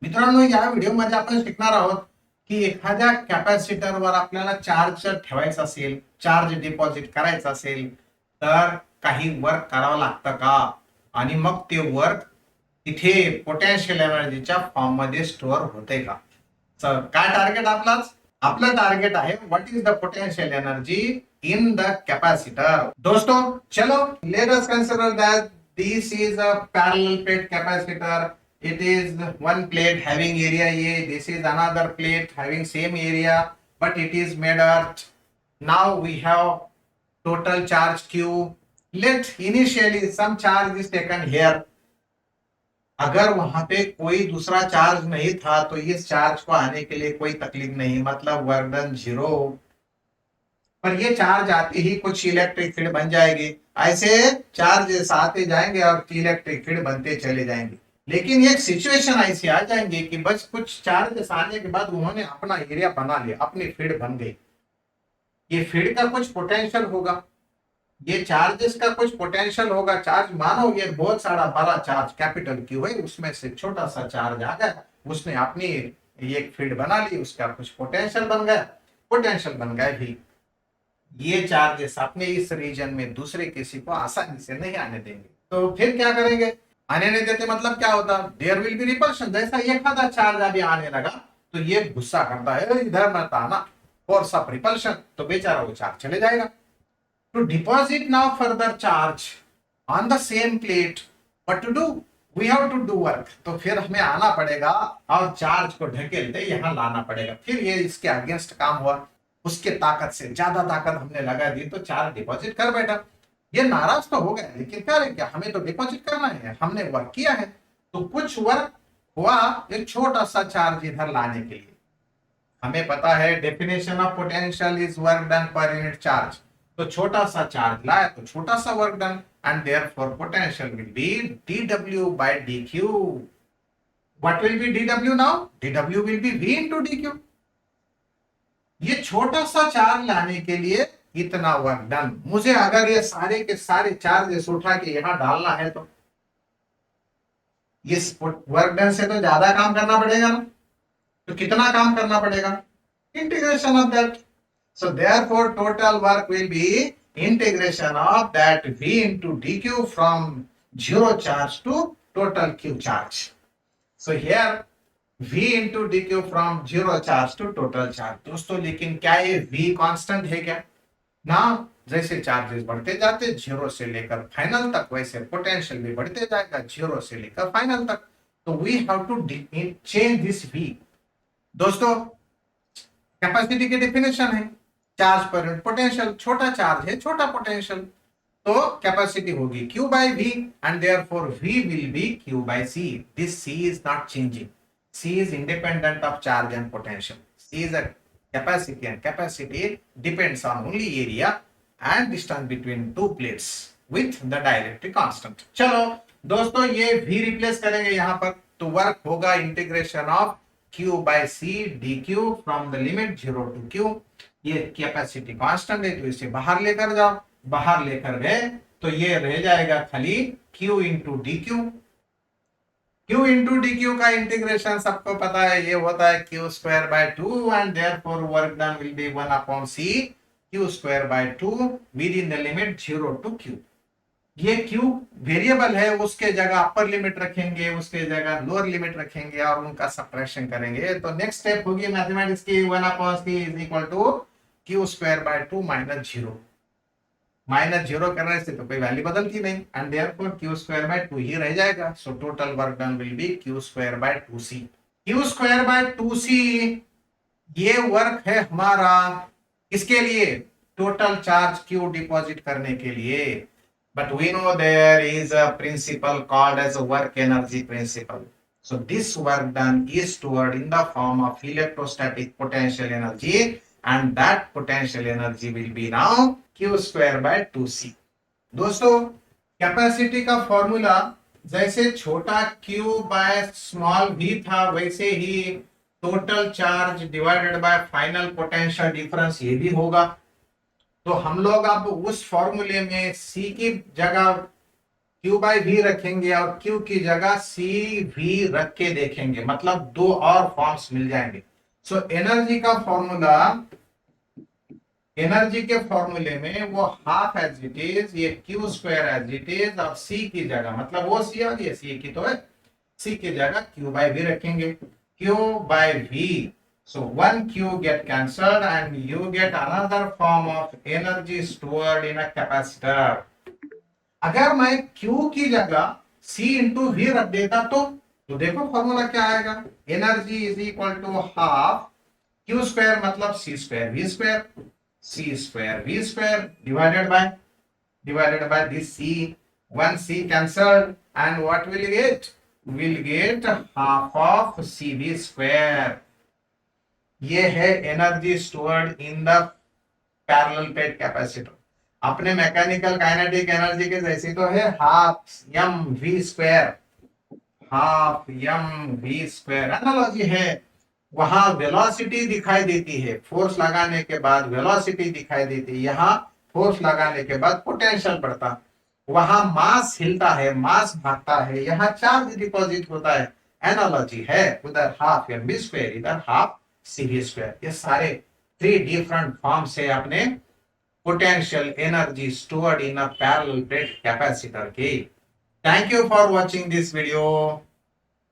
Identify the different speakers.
Speaker 1: मित्रांनो, या व्हिडिओमध्ये आपण शिकणार आहोत की एखाद्या कॅपॅसिटरवर आपल्याला चार्ज ठेवायचा असेल, चार्ज डिपॉझिट करायचा असेल, तर काही वर्क करावं लागतं का? आणि मग ते वर्क तिथे पोटॅन्शियल एनर्जीच्या फॉर्म मध्ये स्टोअर होते का? तर काय टार्गेट आपलं टार्गेट आहे, what is the potential energy in the capacitor. दोस्तों, चलो let us consider that this is a parallel plate capacitor. it is one plate having area A, this is another plate having same area, but it is made earth. Now we have total charge q. Let initially some charge is taken here. अगर वहां पे कोई दूसरा charge नहीं था तो इस charge को आने के लिए कोई तकलीफ नहीं, मतलब वर्क डन 0। पर ये चार्ज आते ही कुछ इलेक्ट्रिक फील्ड बन जाएगी। ऐसे चार्जेस आते जाएंगे और इलेक्ट्रिक फील्ड बनते चले जाएंगे। लेकिन एक सिचुएशन ऐसी आ जाएंगे कि बस कुछ चार्जेस आने के बाद उन्होंने अपना एरिया बना लिया, अपनी फील्ड बन गई। ये फील्ड का कुछ पोटेंशियल होगा, ये चार्जेस का कुछ पोटेंशियल होगा। चार्ज मानो ये बहुत सारा बड़ा चार्ज कैपिटल क्यू है, उसमें से छोटा सा चार्ज आ गया, उसने अपनी एक फील्ड बना ली, उसका कुछ पोटेंशियल बन गया। पोटेंशियल बन गया भी, ये चार्जेस अपने इस रीजन में दूसरे किसी को आसानी से नहीं आने देंगे। तो फिर क्या करेंगे? आने नहीं देते मतलब क्या होता? There will be repulsion. जैसा एक आधा चार्ज अभी आने लगा तो ये गुस्सा करता है, इधर मत आना, फोर्स ऑफ रिपल्शन, तो बेचारा वो चार्ज चले जाएगा। To deposit now further charge on the same plate, but to do we have to do work. तो फिर हमें आना पड़ेगा और चार्ज को ढकेलते यहाँ लाना पड़ेगा। फिर ये इसके अगेंस्ट काम हुआ, उसके ताकत से ज्यादा ताकत हमने लगा दी तो चार्ज डिपॉजिट कर बैठा। ये नाराज तो हो गया, लेकिन करे क्या, हमें तो डिपॉजिट करना है, हमने वर्क किया है। तो कुछ वर्क हुआ एक छोटा सा चार्ज इधर लाने के लिए। हमें पता है definition of potential is work done per unit charge. तो छोटा सा चार्ज लाया तो छोटा सा work done, and therefore potential will be dw by dq। What will be dw now? dw will be v into dq। ये छोटा सा चार्ज लाने के लिए इतना वर्क डन। मुझे अगर ये सारे के सारे चार्जेस उठा के यहां डालना है तो इस वर्क डन से तो ज्यादा काम करना पड़ेगा ना। तो कितना काम करना पड़ेगा? Integration of that. So therefore total work will be integration of that v into dq from zero charge to total q charge। So here v into dq from zero charge to total charge। दोस्तों, लेकिन क्या ये v constant है क्या? ना, जैसे charges बढ़ते जाते जीरो से लेकर फाइनल तक, वैसे पोटेंशियल भी बढ़ते जाएगा जीरो से लेकर फाइनल तक। तो we have to change this v। दोस्तों, कैपेसिटी की डेफिनेशन है चार्ज पर यूनिट पोटेंशियल। छोटा चार्ज है छोटा पोटेंशियल, तो कैपेसिटी होगी q by v, and therefore v will be q by c। this c is not changing, c is independent of charge and potential। c is a capacity, and capacity depends on only area and distance between two plates with the dielectric constant। चलो दोस्तों, ये v replace करेंगे यहाँ पर, तो work होगा integration of q by c dq from the limit 0 to q। ये capacity constant है तो इसे बाहर लेकर जाओ, बाहर लेकर गए तो ये रह जाएगा खाली q into D Q. q into D Q का इंटीग्रेशन सबको पता है, ये होता है q square by 2, and therefore work done will be 1 upon c q square by 2 within the limit 0 to q। ये q वेरिएबल है, उसके जगह अपर लिमिट रखेंगे, उसके जगह लोअर लिमिट रखेंगे और उनका सब्ट्रैक्शन करेंगे। तो नेक्स्ट स्टेप होगी मैथमेटिक्स की, 1 upon c is equal to q square by 2 minus 0। Minus 0 करने से तो कोई वैल्यू बदलती नहीं, and therefore q square by 2 ही रह जाएगा। So total work done will be q square by 2c। q square by 2c ये वर्क है हमारा किसके लिए? टोटल चार्ज q डिपॉजिट करने के लिए। But we know there is a principle called as work energy principle. So this work done is stored in the form of electrostatic potential energy, and that potential energy will be now q square by 2c। दोस्तों, capacity का formula जैसे छोटा q by small v था, वैसे ही total charge divided by final potential difference ये भी होगा। तो हम लोग अब उस फॉर्मूले में c की जगह Q बाई वी रखेंगे और Q की जगह सी वी रख के देखेंगे, मतलब दो और फॉर्म्स मिल जाएंगे। सो एनर्जी के फॉर्मूले में वो हाफ एज इट इज, ये Q square as it is, और सी की जगह, मतलब वो सी आ गई, सी की तो है, सी की जगह क्यू बाई वी रखेंगे, Q by V. So one Q get cancelled and you get another form of energy stored in a capacitor. अगर मैं Q की जगह C इंटू वी रख देता तो देखो फॉर्मूला क्या आएगा, energy is equal to half Q square मतलब C square V square, C square V square divided by this C, one C cancelled and what will get half of C V square. ये है energy stored in the parallel plate capacitor. अपने mechanical kinetic energy के जैसे तो है half M V square, half M V square analogy है। वहां velocity दिखाई देती है, फोर्स लगाने के बाद वेलोसिटी दिखाई देती है, यहाँ फोर्स लगाने के बाद पोटेंशियल बढ़ता, वहां मास हिलता है, मास भागता है, यहाँ चार्ज डिपॉजिट होता है, एनालॉजी है। उधर हाफ एम बी स्क्वायर, इधर हाफ सी वी स्क्वायर। ये सारे थ्री डिफरेंट फॉर्म से अपने potential energy stored in a parallel plate capacitor. Okay. Thank you for watching this video.